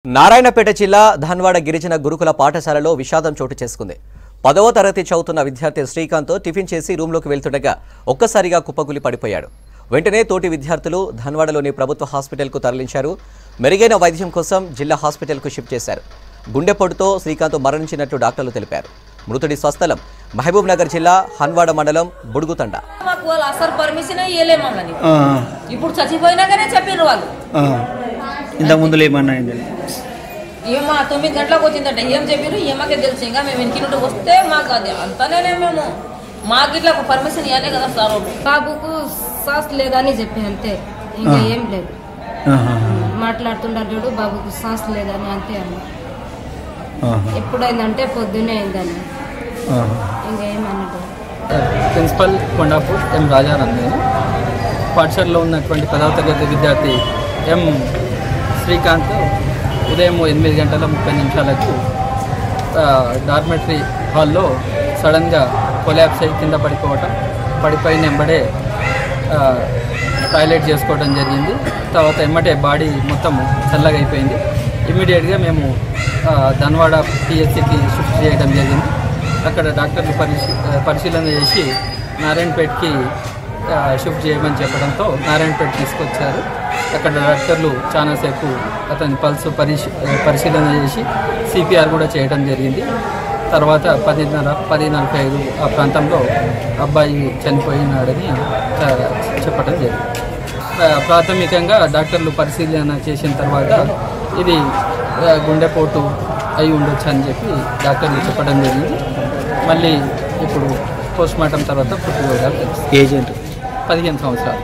నారాయణపేట జిల్లా ధన్వాడ గిరిజన గురుకుల పాఠశాలలో విషాదం చోటు చేసుకుంది. 10వ తరగతి చదువుతున్న విద్యార్థి శ్రీకాంత్ టిఫిన్ చేసి రూమ్లోకి వెళ్తుండగా ఒక్కసారిగా కుప్పకూలి పడిపోయాడు. వెంటనే తోటి విద్యార్థులు ధన్వాడలోని ప్రభుత్వ హాస్పిటల్కు తరలించారు. మెరుగైన వైద్యం కోసం జిల్లా హాస్పిటల్కు షిఫ్ట్ చేశారు. గుండెపోటుతో శ్రీకాంత్ మరణించినట్లు డాక్టర్లు తెలిపారు. మృతుడి స్వస్థలం మహబూబ్ నగర్ జిల్లా హన్వాడ మండలం బుడుగుతండ. ఇప్పుడు చచ్చిపోయినాకనే చెప్పిర్రు వాళ్ళు. ఇంత ముందులో ఏమన్నా ఏమో 9 గంటలకు వచ్చిందట. ఏం చెప్పారు ఏమాకే తెలుసు. ఇంకా మేము ఇంటికి నుండి వస్తే మాకు అది అంతానే మేము మాకు ఇట్లా ఒక పర్మిషన్ ఇవ్వాలి కదా సార్. బాబుకు సాస్ లేదని చెప్పి అంతే, ఇంకా ఏం లేదు. మాట్లాడుతుంటాడు బాబుకు సాస్ లేదని అంతే అన్న. ఎప్పుడైందంటే పొద్దునే అయిందని, ఇంకా ఏమన్నట్టు. ప్రిన్సిపల్ కొండాపూర్ ఎం రాజారాం. పాఠశాలలో ఉన్నటువంటి 10వ తరగతి విద్యార్థి ఎం శ్రీకాంత్ ఉదయం 8 గంటల 30 నిమిషాలకు డార్మెటరీ హాల్లో సడన్గా కొలాప్స్ అయి కింద పడిపోయిన వెంబడే టాయిలెట్ చేసుకోవడం జరిగింది. తర్వాత ఎమ్మటే బాడీ మొత్తం చల్లగా అయిపోయింది. ఇమ్మీడియట్గా మేము ధన్వాడ పిహెచ్సికి షిఫ్ట్ చేయడం జరిగింది. అక్కడ డాక్టర్లు పరిశీలన చేసి నారాయణపేటకి షిఫ్ట్ చేయమని చెప్పడంతో నారాయణపేట తీసుకొచ్చారు. అక్కడ డాక్టర్లు చాలాసేపు అతని పల్స్ పరిశీలన చేసి సిపిఆర్ కూడా చేయడం జరిగింది. తర్వాత 10:45 ఆ ప్రాంతంలో అబ్బాయి చనిపోయినాడని చెప్పడం జరిగింది. ప్రాథమికంగా డాక్టర్లు పరిశీలన చేసిన తర్వాత ఇది గుండెపోటు అయి ఉండొచ్చు అని చెప్పి డాక్టర్లు చెప్పడం జరిగింది. మళ్ళీ ఇప్పుడు పోస్ట్మార్టం తర్వాత పూర్తి వివరాలు తెలుస్తాయి. ఏజ్ 15 సంవత్సరాలు.